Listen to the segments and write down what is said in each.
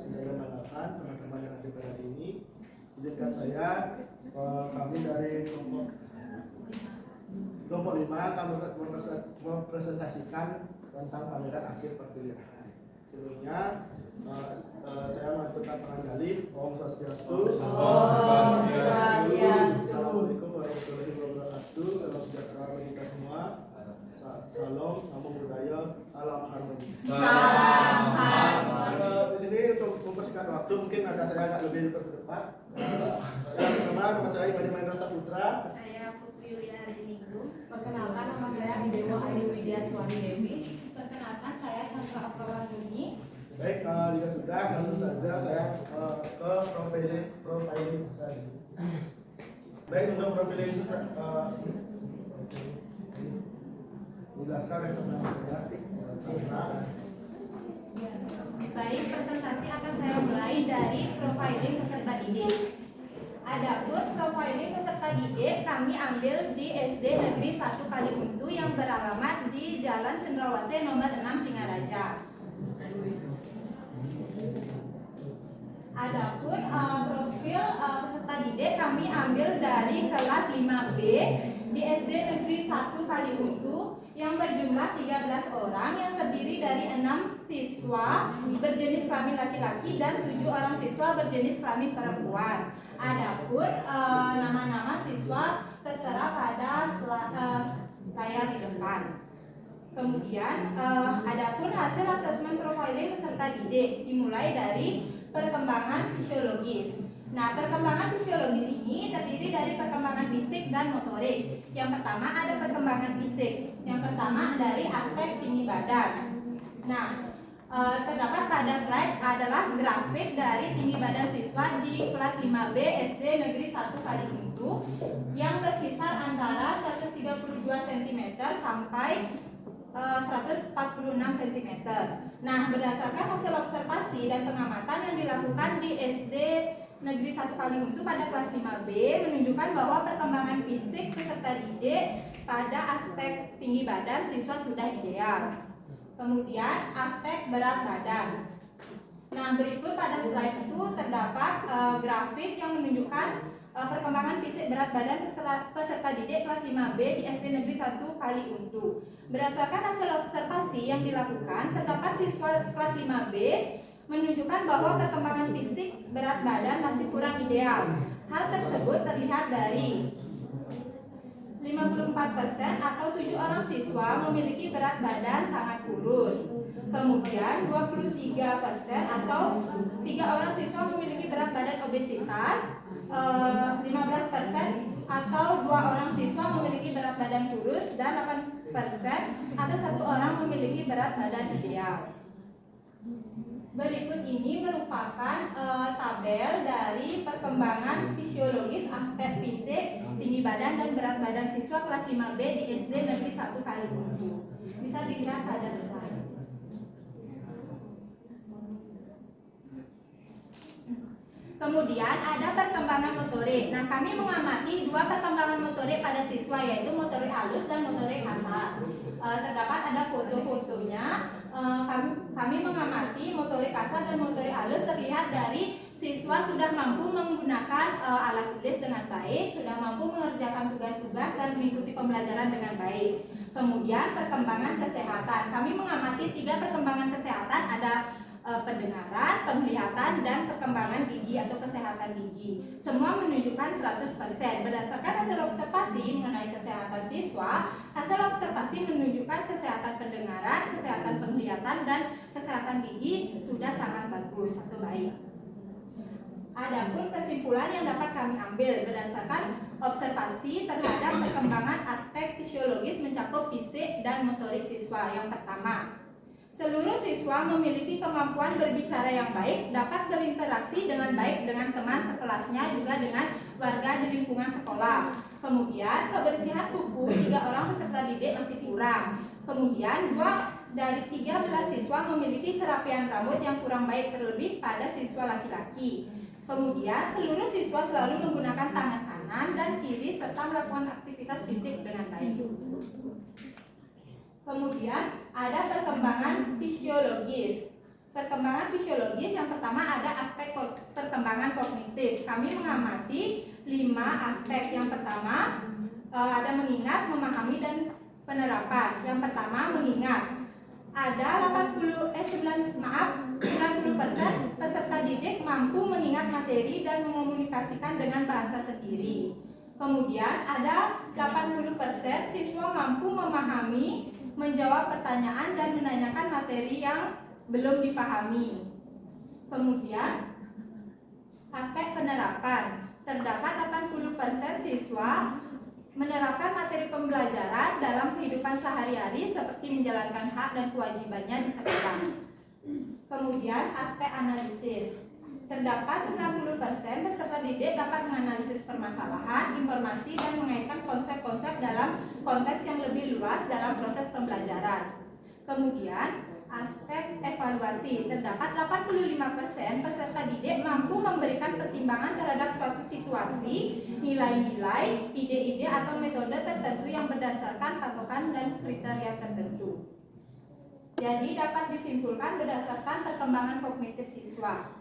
Sedaya banggakan teman-teman yang ada pada ini. Izinkan saya kami dari kelompok 5 kami mempresentasikan tentang pameran akhir perkuliahan. Sebelumnya saya mengaturkan tangan dalil. Om Swastiastu. Assalamualaikum warahmatullahi wabarakatuh. Salam sejahtera bagi kita semua. Salam, namo buddhaya, salam harmoni. Salam harmoni. Di sini untuk mempersingkat waktu mungkin ada saya agak lebih berdepan. Yang pertama nama saya Ibadi Mahendra Saputra. Saya Putri Yulia Hardiningrum. Perkenalkan, nama saya Dewa Ayu Widya Suwani Dewi. Perkenalkan, saya Chandra Oktawaruni. Baik, jika sudah langsung saja saya ke profiling study. Baik, untuk profiling jelaskan rekomendasi saya Chandra. Baik, presentasi akan saya mulai dari profiling peserta didik. Adapun profiling peserta didik kami ambil di SD Negeri 1 Kaliuntu yang beralamat di Jalan Cendrawasih nomor 6 Singaraja. Adapun profil peserta didik kami ambil dari kelas 5B di SD Negeri 1 Kaliuntu yang berjumlah 13 orang yang terdiri dari 6 siswa berjenis kelamin laki-laki dan 7 orang siswa berjenis kelamin perempuan. Adapun nama-nama siswa tertera pada layar di depan. Kemudian adapun hasil asesmen profiling peserta didik dimulai dari perkembangan fisiologis. Nah, perkembangan fisiologis ini terdiri dari perkembangan fisik dan motorik. Yang pertama ada perkembangan fisik. Yang pertama dari aspek tinggi badan. Nah, terdapat pada slide adalah grafik dari tinggi badan siswa di kelas 5B SD Negeri 1 Kaliuntu yang berkisar antara 132 cm sampai 146 cm. Nah, berdasarkan hasil observasi dan pengamatan yang dilakukan di SD Negeri 1 Kaliuntu pada kelas 5B menunjukkan bahwa perkembangan fisik peserta didik pada aspek tinggi badan siswa sudah ideal. Kemudian aspek berat badan. Nah, berikut pada slide itu terdapat grafik yang menunjukkan perkembangan fisik berat badan peserta didik kelas 5B di SD Negeri 1 Kaliuntu. Berdasarkan hasil observasi yang dilakukan, terdapat siswa kelas 5B menunjukkan bahwa perkembangan fisik berat badan masih kurang ideal. Hal tersebut terlihat dari 54% atau 7 orang siswa memiliki berat badan sangat kurus. Kemudian 23% atau 3 orang siswa memiliki berat badan obesitas. 15% atau 2 orang siswa memiliki berat badan kurus dan 8% atau 1 orang memiliki berat badan ideal. Berikut ini merupakan tabel dari perkembangan fisiologis aspek fisik, tinggi badan dan berat badan siswa kelas 5B di SD Negeri 1 Kaliuntu. Bisa dilihat pada slide. Kemudian ada perkembangan motorik. Nah, kami mengamati 2 perkembangan motorik pada siswa, yaitu motorik halus dan motorik kasar. Terdapat ada foto-fotonya. Kami mengamati motorik kasar dan motorik halus terlihat dari siswa sudah mampu menggunakan alat tulis dengan baik, sudah mampu mengerjakan tugas-tugas dan mengikuti pembelajaran dengan baik. Kemudian perkembangan kesehatan. Kami mengamati 3 perkembangan kesehatan, ada pendengaran, penglihatan, dan perkembangan gigi atau kesehatan gigi. Semua menunjukkan 100%. Berdasarkan hasil observasi mengenai kesehatan siswa, hasil observasi menunjukkan kesehatan pendengaran, kesehatan penglihatan, dan kesehatan gigi sudah sangat bagus atau baik. Adapun kesimpulan yang dapat kami ambil berdasarkan observasi terhadap perkembangan aspek fisiologis mencakup fisik dan motorik siswa. Yang pertama, seluruh siswa memiliki kemampuan berbicara yang baik, dapat berinteraksi dengan baik dengan teman sekelasnya, juga dengan warga di lingkungan sekolah. Kemudian kebersihan kuku 3 orang peserta didik masih kurang. Kemudian 2 dari 13 siswa memiliki kerapian rambut yang kurang baik, terlebih pada siswa laki-laki. Kemudian seluruh siswa selalu menggunakan tangan kanan dan kiri serta melakukan aktivitas fisik dengan baik. Kemudian ada perkembangan fisiologis. perkembangan fisiologis, yang pertama ada aspek perkembangan kognitif. Kami mengamati 5 aspek. Yang pertama ada mengingat, memahami, dan penerapan. Yang pertama mengingat. Ada 90% peserta didik mampu mengingat materi dan mengomunikasikan dengan bahasa sendiri. Kemudian ada 80% siswa mampu memahami, menjawab pertanyaan, dan menanyakan materi yang belum dipahami. Kemudian aspek penerapan. Terdapat 80% siswa menerapkan materi pembelajaran dalam kehidupan sehari-hari seperti menjalankan hak dan kewajibannya di sekolah. Kemudian aspek analisis. Terdapat 90% peserta didik dapat menganalisis permasalahan, informasi, dan mengaitkan konsep-konsep dalam konteks yang lebih luas dalam proses pembelajaran. Kemudian aspek evaluasi. Terdapat 85% peserta didik mampu memberikan pertimbangan terhadap suatu situasi, nilai-nilai, ide-ide, atau metode tertentu yang berdasarkan patokan dan kriteria tertentu. Jadi dapat disimpulkan berdasarkan perkembangan kognitif siswa.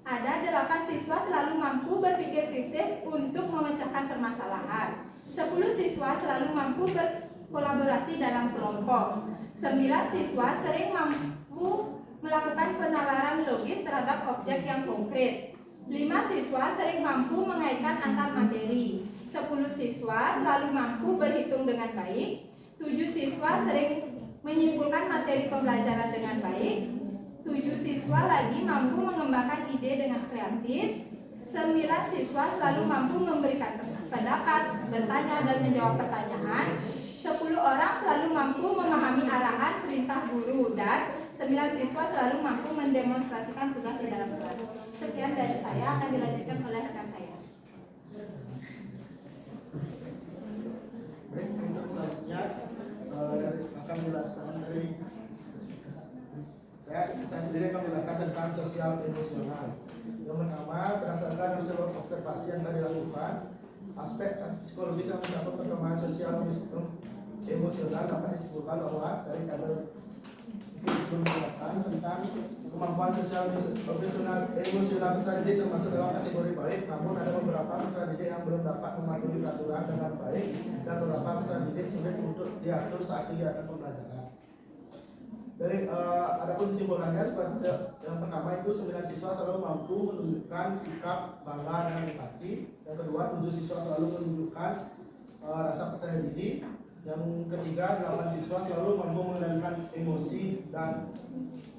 Ada 8 siswa selalu mampu berpikir kritis untuk memecahkan permasalahan. 10 siswa selalu mampu berkolaborasi dalam kelompok. 9 siswa sering mampu melakukan penalaran logis terhadap objek yang konkret. 5 siswa sering mampu mengaitkan antar materi. 10 siswa selalu mampu berhitung dengan baik. 7 siswa sering menyimpulkan materi pembelajaran dengan baik. 7 siswa lagi mampu mengembangkan ide dengan kreatif. 9 siswa selalu mampu memberikan pendapat, bertanya, dan menjawab pertanyaan. 10 orang selalu mampu memahami arahan perintah guru, dan 9 siswa selalu mampu mendemonstrasikan tugas di dalam kelas. Sekian dari saya, akan dilanjutkan oleh rekan saya. Baik, untuk selanjutnya akan menjelaskan dari saya sendiri akan menjelaskan tentang sosial emosional. Yang pertama, berdasarkan hasil observasi yang telah dilakukan, aspek psikologis yang mencakup perkembangan sosial emosional dapat disimpulkan bahwa dari tabel itu menjelaskan tentang kemampuan sosial emosional peserta didik termasuk dalam kategori baik, namun ada beberapa peserta didik yang belum dapat mematuhi peraturan dengan baik, dan beberapa peserta didik sulit untuk diatur saat kegiatan pembelajaran. Dari adapun kesimpulannya seperti yang pertama itu 9 siswa selalu mampu menunjukkan sikap bangga dan empati. Yang kedua, 7 siswa selalu menunjukkan rasa percaya diri. Yang ketiga, 8 siswa selalu mampu mengendalikan emosi dan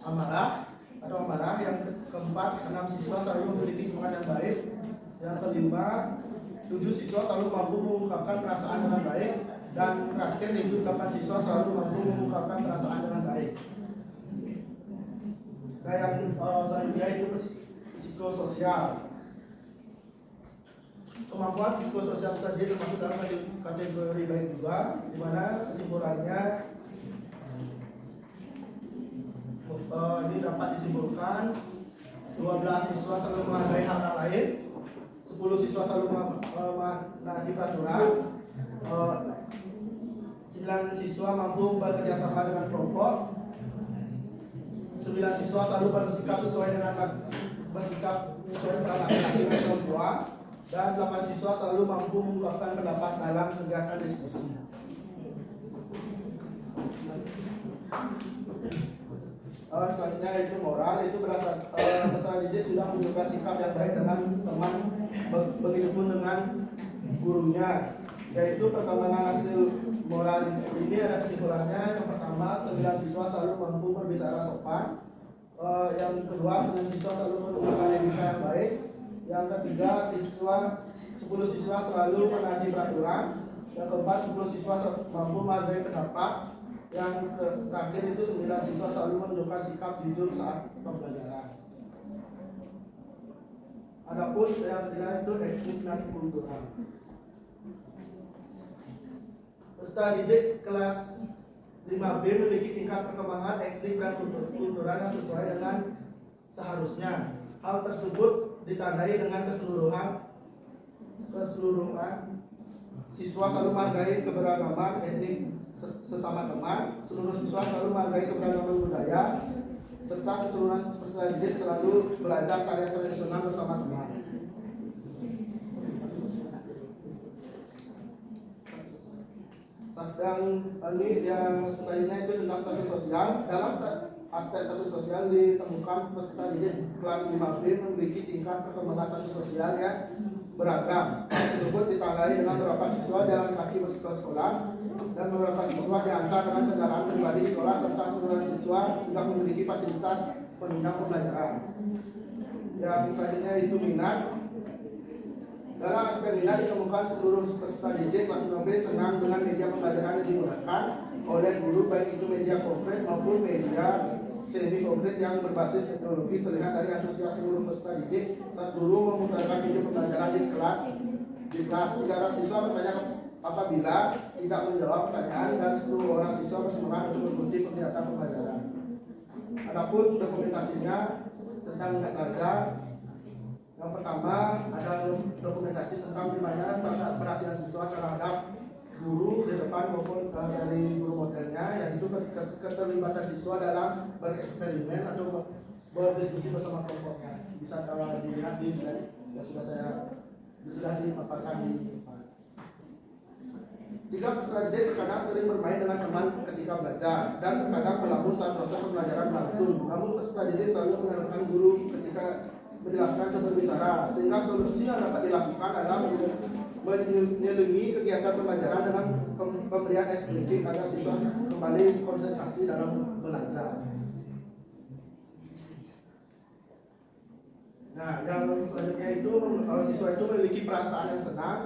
amarah. Yang keempat, 6 siswa selalu memiliki semangat yang baik. Yang kelima, 7 siswa selalu mampu mengungkapkan perasaan dengan baik. Dan terakhir, 8 siswa selalu mampu mengungkapkan perasaan dengan baik. Nah, yang selanjutnya itu psikososial. Kemampuan psikososial tadi termasuk dalam kategori baik juga, di mana kesimpulannya ini dapat disimpulkan 12 siswa selalu menghargai hal lain, 10 siswa selalu menaati peraturan, 9 siswa mampu bekerja sama dengan kelompok, 9 siswa selalu bersikap sesuai dengan peran laki-laki dan perempuan, dan 8 siswa selalu mampu mengungkapkan pendapat dalam kegiatan diskusi. Selanjutnya itu moral, itu peserta didik sudah menunjukkan sikap yang baik dengan teman, begitupun dengan gurunya. Yaitu perkembangan hasil moral ini ada kesimpulannya. Yang pertama, 9 siswa selalu mampu berbicara sopan. Yang kedua, 9 siswa selalu menunjukkan etika yang baik. Yang ketiga, 10 siswa selalu menaati peraturan. Yang keempat, 10 siswa mampu menghargai pendapat. Yang terakhir itu 9 siswa selalu menunjukkan sikap jujur saat pembelajaran. Adapun yang ketiga itu etik dan kultural. Peserta didik kelas 5B memiliki tingkat perkembangan etik dan kultural yang sesuai dengan seharusnya. Hal tersebut ditandai dengan keseluruhan siswa selalu menghargai keberagaman etik sesama teman. Seluruh siswa selalu menghargai keberagaman budaya. serta keseluruhan peserta didik selalu belajar karya tradisional bersama teman. Yang ini yang selanjutnya itu tentang status sosial. Dalam aspek status sosial ditemukan peserta didik kelas 5B memiliki tingkat perkembangan status sosial yang beragam. Tersebut ditandai dengan beberapa siswa jalan kaki ke sekolah dan beberapa siswa diantar dengan kendaraan pribadi sekolah, serta seluruh siswa sudah memiliki fasilitas penunjang pembelajaran. Yang selanjutnya itu minat. Dalam aspek minat ditemukan seluruh peserta didik kelas 5B senang dengan media pembelajaran yang digunakan oleh guru, baik itu media konkret maupun media semi konkret yang berbasis teknologi. Terlihat dari antusias seluruh peserta didik saat guru memutarkan video pembelajaran di kelas. Di kelas 3 orang siswa bertanya apabila tidak menjawab pertanyaan dan 10 orang siswa bersemangat untuk mengikuti kegiatan pembelajaran. Adapun dokumentasinya tentang minat belajar. Yang pertama ada dokumentasi tentang gimana perhatian siswa terhadap guru di depan maupun dari guru modelnya, yaitu keterlibatan siswa dalam bereksperimen atau berdiskusi bersama kelompoknya. Bisa kalau dilihat di slide yang sudah dipaparkan di depan. 3 peserta didik terkadang sering bermain dengan teman ketika belajar dan terkadang melamun saat proses pembelajaran langsung. Namun peserta didik selalu mendengarkan guru ketika menjelaskan atau berbicara, sehingga solusi yang dapat dilakukan adalah menyelingi kegiatan pembelajaran dengan pemberian SPG agar siswa kembali konsentrasi dalam belajar. Nah, yang selanjutnya itu siswa itu memiliki perasaan yang senang.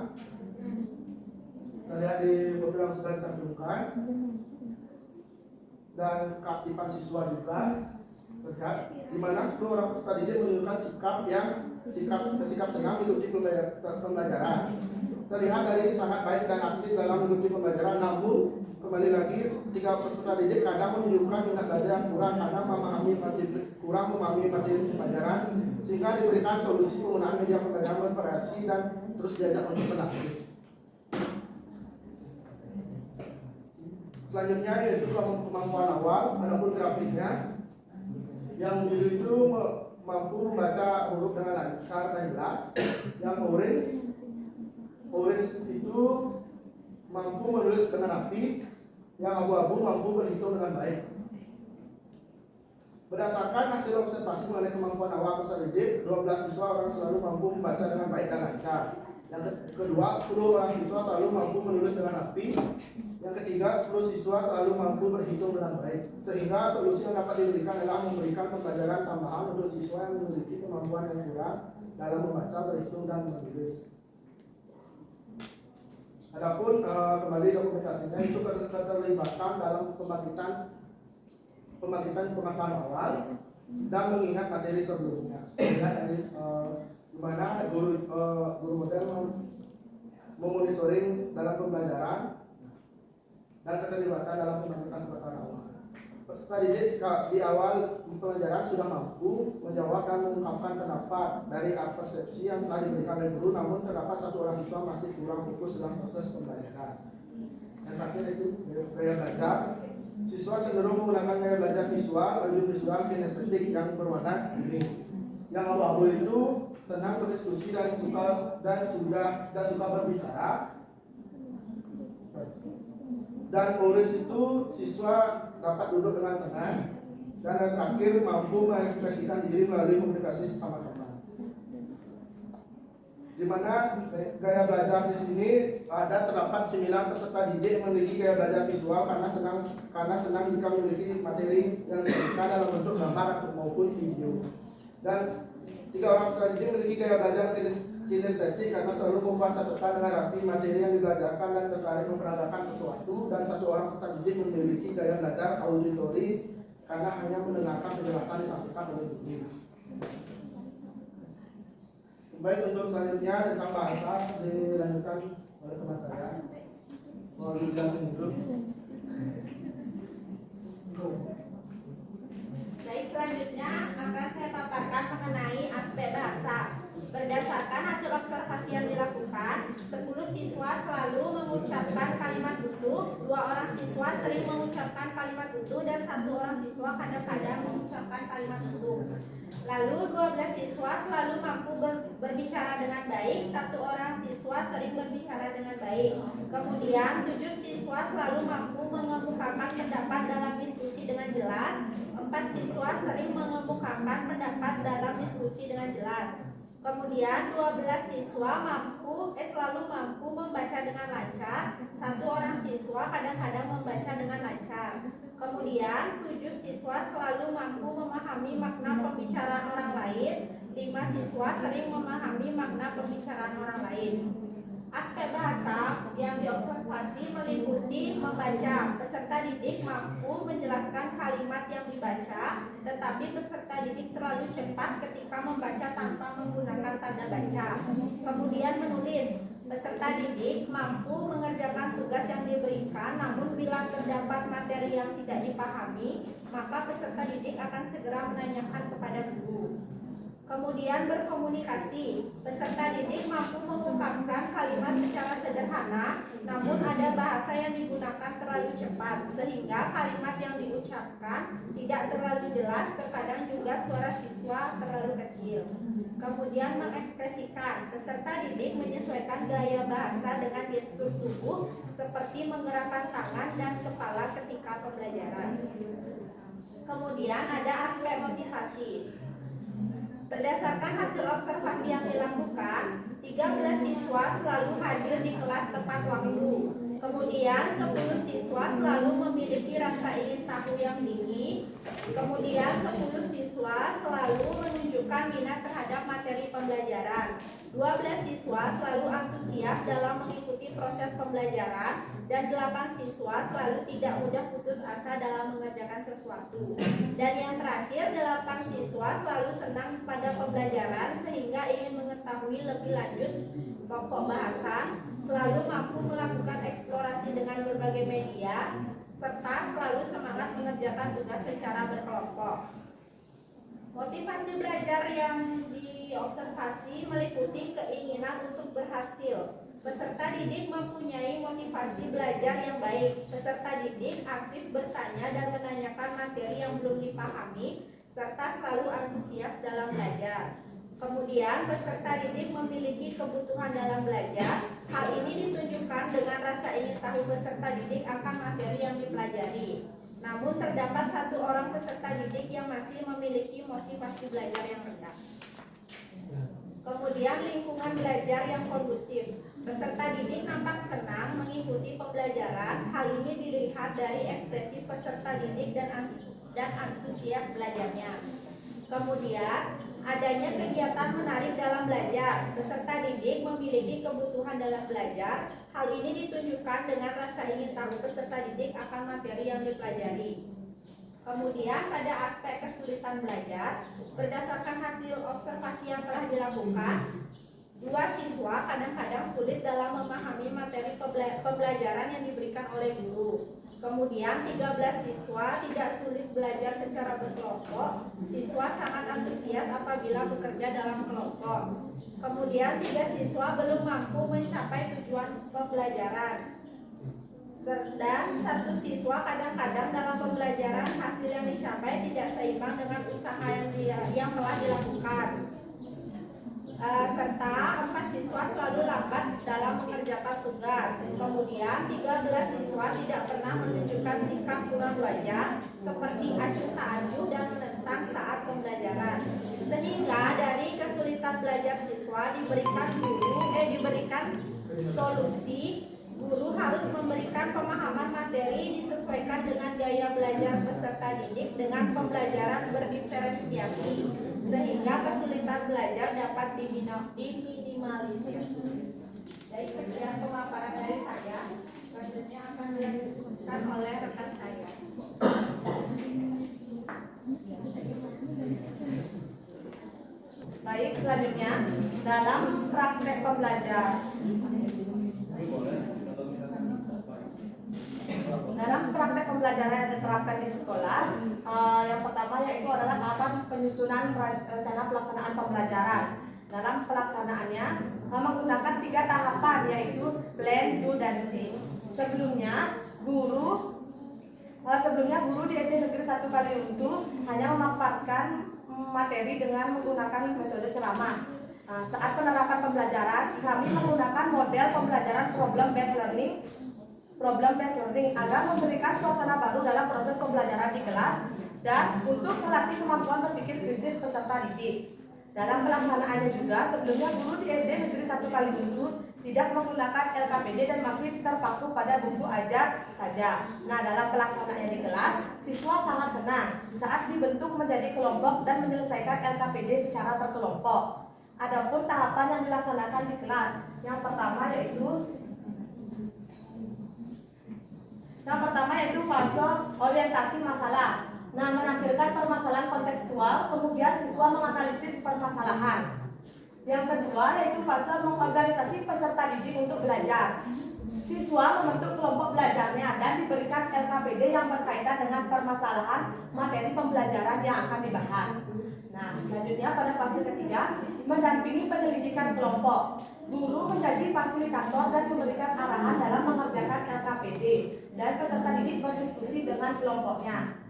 Kita lihat di beberapa yang sudah dicantumkan, dan keaktifan siswa juga terlihat, di mana 10 orang peserta didik menunjukkan sikap senang mengikuti pembelajaran. Terlihat dari sangat baik dan aktif dalam mengikuti pembelajaran. Namun kembali lagi 3 peserta didik kadang menunjukkan minat belajar yang kurang karena kurang memahami materi pembelajaran, sehingga diberikan solusi penggunaan media pembelajaran bervariasi dan terus diajak untuk belajar. Selanjutnya yaitu kemampuan awal. Adapun grafiknya, yang biru itu mampu membaca huruf dengan lancar dan jelas. Yang orange itu mampu menulis dengan rapi. Yang abu-abu mampu berhitung dengan baik. Berdasarkan hasil observasi mengenai kemampuan awal peserta didik, 12 siswa orang selalu mampu membaca dengan baik dan lancar. Yang kedua, 10 orang siswa selalu mampu menulis dengan rapi. Yang ketiga, 10 siswa selalu mampu berhitung dengan baik. Sehingga solusi yang dapat diberikan adalah memberikan pembelajaran tambahan untuk siswa yang memiliki kemampuan yang kurang dalam membaca, berhitung, dan menulis. Adapun kembali dokumentasinya itu keterlibatan dalam pembangkitan pengetahuan awal dan mengingat materi sebelumnya. Dari di mana guru model memonitoring dalam pembelajaran dan keterlibatan dalam pembangkitan pengetahuan awal. Peserta didik di awal pelajaran sudah mampu menjawab dan mengungkapkan pendapat dari persepsi yang telah diberikan oleh guru, namun terdapat 1 orang siswa masih kurang fokus dalam proses pembelajaran. Yang terakhir itu gaya belajar. Siswa cenderung menggunakan gaya belajar visual, audiovisual, kinestetik yang berwarna kuning. Yang abu-abu itu senang berdiskusi dan suka berbicara. Dan orange itu siswa dapat duduk dengan tenang. Dan yang terakhir mampu mengekspresikan diri melalui komunikasi sesama teman. Di mana gaya belajar di sini terdapat 9 peserta didik memiliki gaya belajar visual karena senang jika memiliki materi yang disajikan dalam bentuk gambar maupun video. Dan 3 orang peserta didik memiliki gaya belajar kinestetik karena selalu membuat catatan dengan rapi materi yang dibelajarkan dan tertarik memperagakan sesuatu. Dan 1 orang peserta didik memiliki gaya belajar auditori karena hanya mendengarkan penjelasan disampaikan oleh guru. Baik, untuk selanjutnya tentang bahasa dilanjutkan oleh teman saya. Mau dilanjutkan dulu. Baik, selanjutnya akan saya paparkan mengenai aspek bahasa. Berdasarkan hasil observasi yang dilakukan, 10 siswa selalu mengucapkan kalimat utuh, 2 orang siswa sering mengucapkan kalimat utuh, dan 1 orang siswa kadang-kadang mengucapkan kalimat utuh. Lalu 12 siswa selalu mampu berbicara dengan baik, 1 orang siswa sering berbicara dengan baik. Kemudian 7 siswa selalu mampu mengemukakan pendapat dalam diskusi dengan jelas, 4 siswa sering mengemukakan pendapat dalam diskusi dengan jelas. Kemudian 12 siswa selalu mampu membaca dengan lancar, 1 orang siswa kadang-kadang membaca dengan lancar. Kemudian 7 siswa selalu mampu memahami makna pembicaraan orang lain, 5 siswa sering memahami makna pembicaraan orang lain. Aspek bahasa yang diobservasi meliputi membaca. Peserta didik mampu menjelaskan kalimat yang dibaca, tetapi peserta didik terlalu cepat ketika membaca tanpa menggunakan tanda baca. Kemudian menulis. Peserta didik mampu mengerjakan tugas yang diberikan, namun bila terdapat materi yang tidak dipahami, maka peserta didik akan segera menanyakan kepada guru. Kemudian berkomunikasi. Peserta didik mampu mengungkapkan kalimat secara sederhana, namun ada bahasa yang digunakan terlalu cepat, sehingga kalimat yang diucapkan tidak terlalu jelas, terkadang juga suara siswa terlalu kecil. Kemudian mengekspresikan. Peserta didik menyesuaikan gaya bahasa dengan gestur tubuh, seperti menggerakkan tangan dan kepala ketika pembelajaran. Kemudian ada aspek motivasi. Berdasarkan hasil observasi yang dilakukan, 13 siswa selalu hadir di kelas tepat waktu. Kemudian 10 siswa selalu memiliki rasa ingin tahu yang tinggi. Kemudian 10 siswa selalu menunjukkan minat terhadap materi pembelajaran. 12 siswa selalu antusias dalam mengikuti proses pembelajaran, dan 8 siswa selalu tidak mudah putus asa dalam mengerjakan sesuatu. Dan yang terakhir, 8 siswa selalu senang pada pembelajaran sehingga ingin mengetahui lebih lanjut pokok bahasan, selalu mampu melakukan eksplorasi dengan berbagai media, serta selalu semangat mengerjakan tugas secara berkelompok. Motivasi belajar yang diobservasi meliputi keinginan untuk berhasil. Peserta didik mempunyai motivasi belajar yang baik. Peserta didik aktif bertanya dan menanyakan materi yang belum dipahami, serta selalu antusias dalam belajar. Kemudian peserta didik memiliki kebutuhan dalam belajar. Hal ini ditunjukkan dengan rasa ingin tahu peserta didik akan materi yang dipelajari. Namun terdapat 1 orang peserta didik yang masih memiliki motivasi belajar yang rendah. Kemudian lingkungan belajar yang kondusif. Peserta didik nampak senang mengikuti pembelajaran. Hal ini dilihat dari ekspresi peserta didik dan antusias belajarnya. Kemudian adanya kegiatan menarik dalam belajar. Peserta didik memiliki kebutuhan dalam belajar. Hal ini ditunjukkan dengan rasa ingin tahu peserta didik akan materi yang dipelajari. Kemudian pada aspek kesulitan belajar, berdasarkan hasil observasi yang telah dilakukan, 2 siswa kadang-kadang sulit dalam memahami materi pembelajaran yang diberikan oleh guru. Kemudian 13 siswa tidak sulit belajar secara berkelompok. Siswa sangat antusias apabila bekerja dalam kelompok. Kemudian 3 siswa belum mampu mencapai tujuan pembelajaran. Dan 1 siswa kadang-kadang dalam pembelajaran hasil yang dicapai tidak seimbang dengan usaha yang telah dilakukan. Serta 4 siswa selalu lambat dalam mengerjakan tugas. Kemudian 13 siswa tidak pernah menunjukkan sikap kurang wajar seperti acuh tak acuh dan menentang saat pembelajaran. Sehingga dari kesulitan belajar siswa diberikan solusi. Guru harus memberikan pemahaman materi disesuaikan dengan gaya belajar peserta didik dengan pembelajaran berdiferensiasi, sehingga kesulitan belajar dapat diminimalisir. Dari sekian pemaparan dari saya, selanjutnya akan dilanjutkan oleh rekan saya. Baik, selanjutnya dalam praktek pembelajar. Dalam praktek pembelajaran yang diterapkan di sekolah, yang pertama yaitu adalah tahapan penyusunan rencana pelaksanaan pembelajaran. Dalam pelaksanaannya menggunakan 3 tahapan, yaitu plan, do, dan see. Sebelumnya guru di SD Negeri 1 Kaliuntu hanya memaparkan materi dengan menggunakan metode ceramah. Saat penerapan pembelajaran, kami menggunakan model pembelajaran problem based learning agar memberikan suasana baru dalam proses pembelajaran di kelas dan untuk melatih kemampuan berpikir kritis peserta didik. Dalam pelaksanaannya juga, sebelumnya guru di SD Negeri 1 Kaliuntu tidak menggunakan LKPD dan masih terpaku pada buku ajar saja. Nah, dalam pelaksanaannya di kelas, siswa sangat senang saat dibentuk menjadi kelompok dan menyelesaikan LKPD secara berkelompok. Adapun tahapan yang dilaksanakan di kelas, yang pertama yaitu fase orientasi masalah. Nah, menampilkan permasalahan kontekstual, kemudian siswa menganalisis permasalahan. Yang kedua yaitu fase mengorganisasi peserta didik untuk belajar. Siswa membentuk kelompok belajarnya dan diberikan LKPD yang berkaitan dengan permasalahan materi pembelajaran yang akan dibahas. Nah, selanjutnya pada fase ketiga, mendampingi penyelidikan kelompok. Guru menjadi fasilitator dan memberikan arahan dalam mengerjakan LKPD dan peserta didik berdiskusi dengan kelompoknya.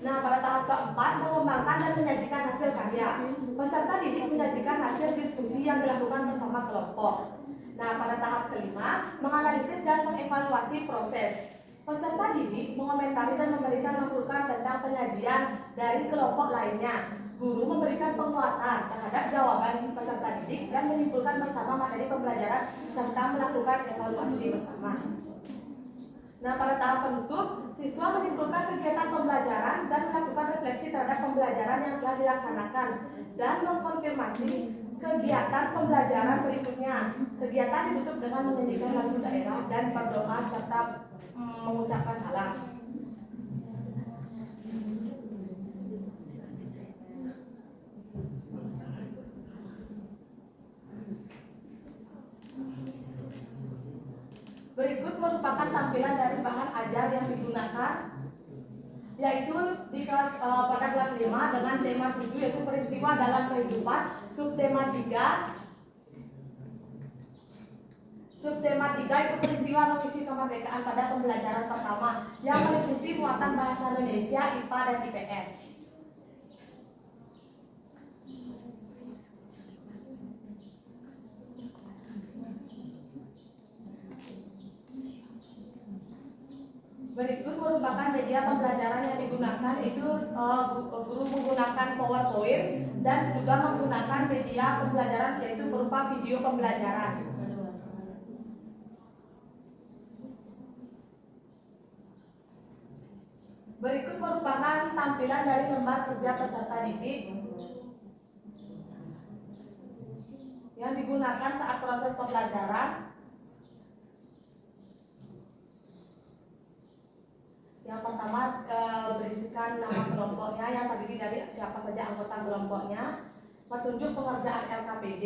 Nah, pada tahap keempat, mengembangkan dan menyajikan hasil karya. Peserta didik menyajikan hasil diskusi yang dilakukan bersama kelompok. Nah, pada tahap kelima, menganalisis dan mengevaluasi proses. Peserta didik mengomentari dan memberikan masukan tentang penyajian dari kelompok lainnya. Guru memberikan penguatan terhadap jawaban peserta didik dan menyimpulkan bersama materi pembelajaran serta melakukan evaluasi bersama. Nah, pada tahap penutup, siswa menyimpulkan kegiatan pembelajaran dan melakukan refleksi terhadap pembelajaran yang telah dilaksanakan dan mengkonfirmasi kegiatan pembelajaran berikutnya. Kegiatan ditutup dengan menyanyikan lagu daerah dan berdoa serta mengucapkan salam. Berikut merupakan tampilan dari bahan ajar yang digunakan, yaitu di kelas pada kelas 5 dengan tema 7 yaitu peristiwa dalam kehidupan, subtema 3 itu peristiwa mengisi kemerdekaan pada pembelajaran pertama yang meliputi muatan bahasa Indonesia, IPA dan IPS. Berikut merupakan media pembelajaran yang digunakan, itu guru menggunakan PowerPoint dan juga menggunakan media pembelajaran yaitu berupa video pembelajaran. Berikut merupakan tampilan dari lembar kerja peserta didik yang digunakan saat proses pembelajaran. Yang pertama berisikan nama kelompoknya yang terdiri dari siapa saja anggota kelompoknya, petunjuk pengerjaan LKPD,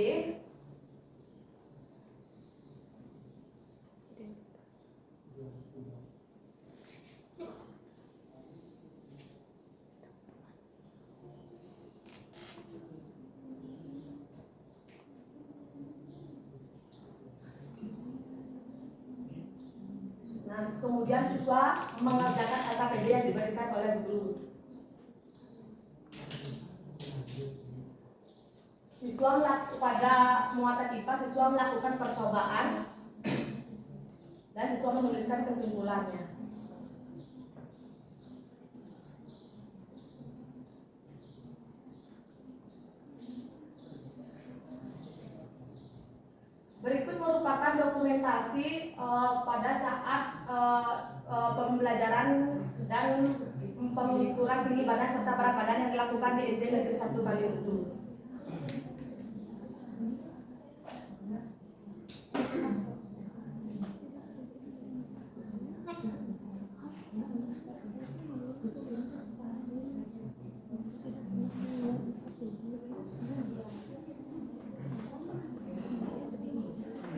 kemudian siswa mengerjakan LKPD yang diberikan oleh guru. Pada muatan IPA, siswa melakukan percobaan dan siswa menuliskan kesimpulannya. Berikut merupakan dokumentasi pada saat pembelajaran dan pengukuran tinggi badan serta berat badan yang dilakukan di SD Negeri 1 Kaliuntu.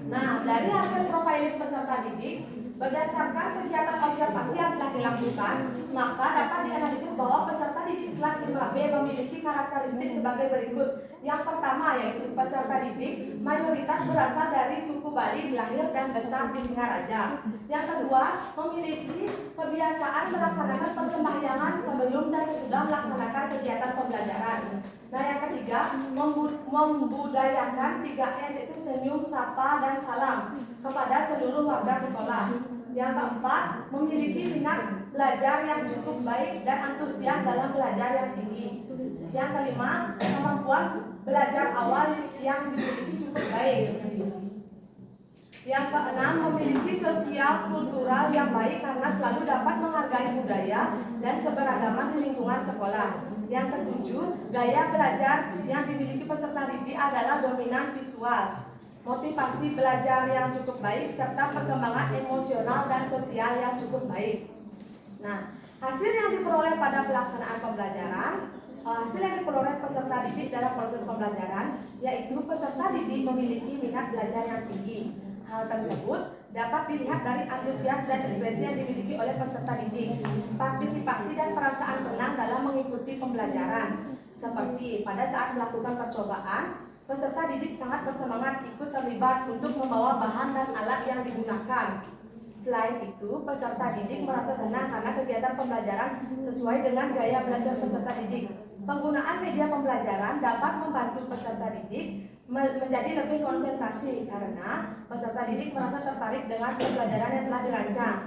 Nah, dari hasil profiling peserta didik, berdasarkan kegiatan observasi yang telah dilakukan, maka dapat dianalisis bahwa peserta didik kelas 5B memiliki karakteristik sebagai berikut. Yang pertama yaitu peserta didik mayoritas berasal dari suku Bali, lahir dan besar di Singaraja. Yang kedua, memiliki kebiasaan melaksanakan persembahyangan sebelum dan sesudah melaksanakan kegiatan pembelajaran. Nah, yang ketiga, membudayakan 3S itu senyum, sapa, dan salam kepada seluruh warga sekolah. Yang keempat, memiliki minat belajar yang cukup baik dan antusias dalam belajar yang tinggi. Yang kelima, kemampuan belajar awal yang dimiliki cukup baik. Yang keenam, memiliki sosial kultural yang baik karena selalu dapat menghargai budaya dan keberagaman di lingkungan sekolah. Yang ketujuh, gaya belajar yang dimiliki peserta didik adalah dominan visual, motivasi belajar yang cukup baik, serta perkembangan emosional dan sosial yang cukup baik. Nah, hasil yang diperoleh pada pelaksanaan pembelajaran, hasil yang diperoleh peserta didik dalam proses pembelajaran, yaitu peserta didik memiliki minat belajar yang tinggi. Hal tersebut dapat dilihat dari antusias dan ekspresi yang dimiliki oleh peserta didik, partisipasi dan perasaan senang dalam mengikuti pembelajaran. Seperti pada saat melakukan percobaan, peserta didik sangat bersemangat ikut terlibat untuk membawa bahan dan alat yang digunakan. Selain itu, peserta didik merasa senang karena kegiatan pembelajaran sesuai dengan gaya belajar peserta didik. Penggunaan media pembelajaran dapat membantu peserta didik menjadi lebih konsentrasi karena peserta didik merasa tertarik dengan pembelajaran yang telah dirancang.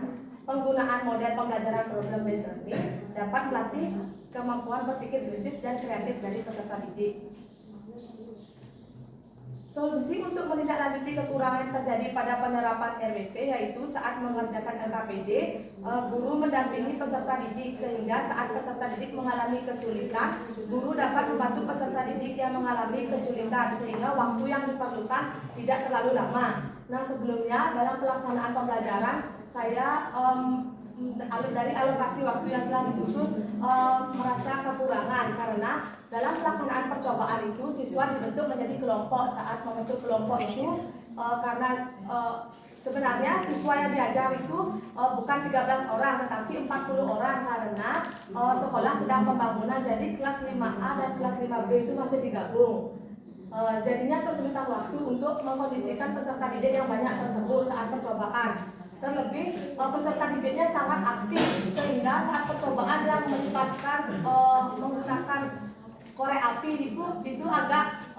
Penggunaan model pembelajaran problem based learning dapat melatih kemampuan berpikir kritis dan kreatif dari peserta didik. Solusi untuk menindaklanjuti kekurangan yang terjadi pada penerapan RWP yaitu saat mengerjakan LKPD, guru mendampingi peserta didik sehingga saat peserta didik mengalami kesulitan, guru dapat membantu peserta didik yang mengalami kesulitan sehingga waktu yang diperlukan tidak terlalu lama. Nah, sebelumnya dalam pelaksanaan pembelajaran saya dari alokasi waktu yang telah disusun merasa kekurangan karena dalam pelaksanaan percobaan itu siswa dibentuk menjadi kelompok. Saat membentuk kelompok itu karena sebenarnya siswa yang diajar itu bukan 13 orang tetapi 40 orang karena sekolah sedang pembangunan, jadi kelas 5A dan kelas 5B itu masih digabung. Jadinya kesulitan waktu untuk mengkondisikan peserta didik yang banyak tersebut saat percobaan. Terlebih peserta didiknya sangat aktif sehingga saat percobaan yang melibatkan menggunakan korek api itu agak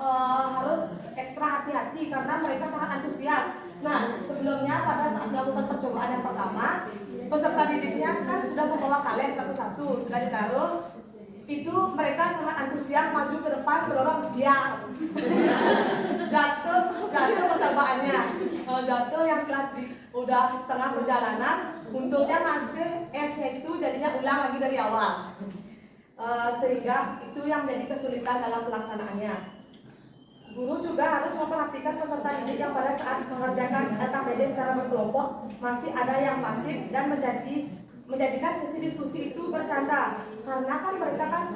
harus ekstra hati-hati karena mereka sangat antusias. Nah, sebelumnya pada saat melakukan percobaan yang pertama, peserta didiknya kan sudah membawa kaleng satu-satu, sudah ditaruh. Itu mereka sangat antusias maju ke depan mendorong dia jatuh percobaannya, jatuh yang telah udah setengah perjalanan, untungnya masih S-nya itu jadinya ulang lagi dari awal, sehingga itu yang menjadi kesulitan dalam pelaksanaannya. Guru juga harus memperhatikan peserta didik yang pada saat mengerjakan LKPD secara berkelompok masih ada yang pasif dan menjadikan sesi diskusi itu bercanda karena kan mereka kan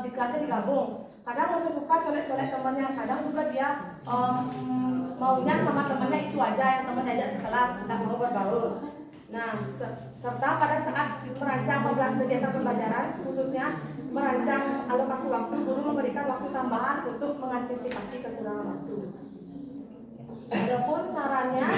di kelasnya digabung. Kadang masih suka colek-colek temannya, kadang juga dia maunya sama temannya itu aja yang teman diajak sekelas, tidak mau berbaur. Nah, serta pada saat merancang kegiatan pembelajaran, khususnya merancang alokasi waktu, guru memberikan waktu tambahan untuk mengantisipasi kekurangan waktu. Adapun sarannya,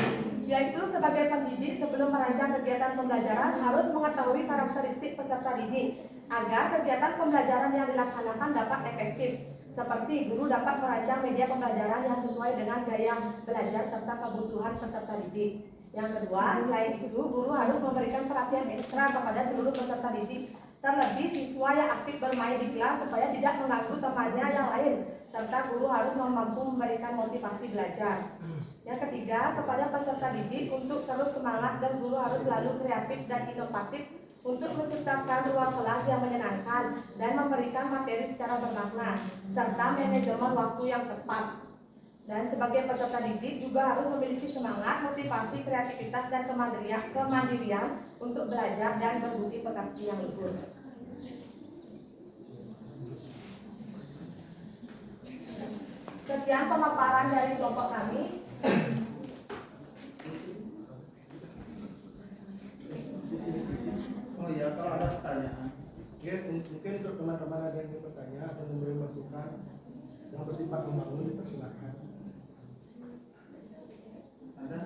yaitu sebagai pendidik sebelum merancang kegiatan pembelajaran harus mengetahui karakteristik peserta didik agar kegiatan pembelajaran yang dilaksanakan dapat efektif. Seperti guru dapat merancang media pembelajaran yang sesuai dengan gaya belajar serta kebutuhan peserta didik. Yang kedua, selain itu, guru harus memberikan perhatian ekstra kepada seluruh peserta didik, terlebih siswa yang aktif bermain di kelas supaya tidak mengganggu temannya yang lain, serta guru harus mampu memberikan motivasi belajar. Yang ketiga, kepada peserta didik untuk terus semangat dan guru harus selalu kreatif dan inovatif untuk menciptakan ruang kelas yang menyenangkan dan memberikan materi secara bermakna, serta manajemen waktu yang tepat. Dan sebagai peserta didik juga harus memiliki semangat, motivasi, kreativitas, dan kemandirian untuk belajar dan berbudi pekerti yang luhur. Sekian pemaparan dari kelompok kami. Oh iya, kalau ada pertanyaan, mungkin untuk teman-teman ingin bertanya atau memberi masukan yang bersifat membangun, dipersilakan. Ada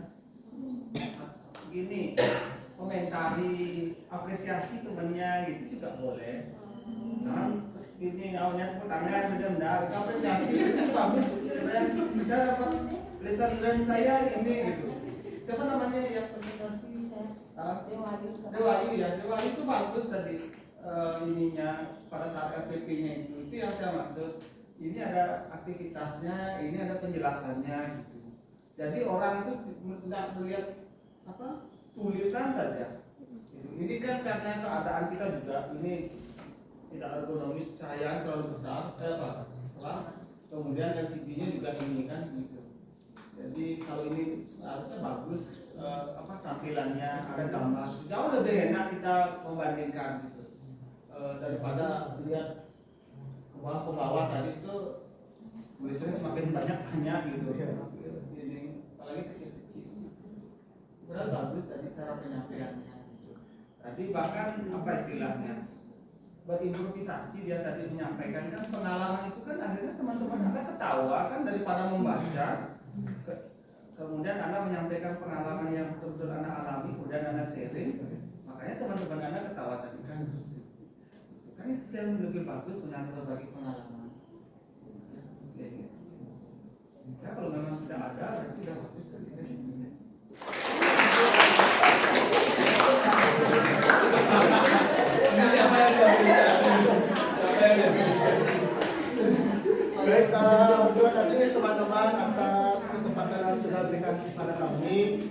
gini, komentari apresiasi temannya gitu juga boleh. Nah, ini awalnya tepuk tangan saja enggak, apresiasi itu bagus. Saya bisa dapat lesson learn saya ini gitu. Siapa namanya yang presentasi? Dewa itu bagus tadi ininya pada saat RPP-nya itu yang saya maksud. Ini ada aktivitasnya, ini ada penjelasannya gitu. Jadi orang itu tidak melihat apa tulisan saja. Gitu. Ini kan karena keadaan kita juga ini tidak ergonomis, cahaya terlalu besar, kemudian LCD-nya juga ini kan gitu. Jadi kalau ini harusnya bagus tampilannya, ada gambar, jauh lebih enak kita membandingkan gitu daripada lihat ke bawah tadi itu tulisannya semakin banyak gitu. Ini apalagi kecil-kecil. Benar bagus tadi cara penyampaiannya. Tadi bahkan apa istilahnya? Berimprovisasi dia tadi menyampaikan kan pengalaman itu kan akhirnya teman-teman Anda ketawa kan daripada membaca. Kemudian Anda menyampaikan pengalaman yang betul-betul Anda alami, kemudian Anda sharing, makanya teman-teman Anda ketawa tadi kan. Kan itu yang lebih bagus dengan berbagi pengalaman. Ya kalau memang tidak ada, berarti tidak bagus tadi. Baik, terima kasih teman-teman atas kesempatan yang sudah berikan kepada kami.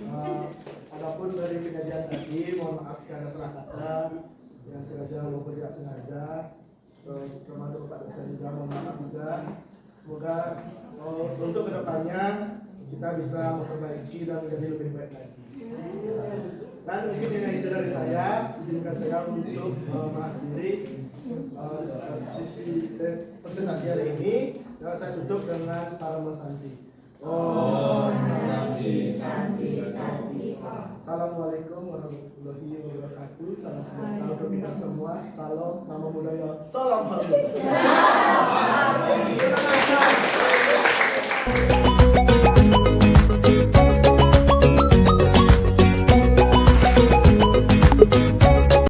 Adapun dari kejadian tadi, mohon maaf karena salah kata yang sengaja maupun tidak sengaja. Termasuk Bapak dosen juga mohon maaf juga. Semoga untuk kedepannya kita bisa memperbaiki dan menjadi lebih baik lagi. Dan mungkin itu dari saya, izinkan saya untuk mengakhiri sisi presentasi hari ini. Dan saya tutup dengan Param Santi. Oh, Santi, Santi, Santi. Assalamualaikum warahmatullahi wabarakatuh. Salam sejahtera untuk kita semua. Salam nama budaya. Salam halus.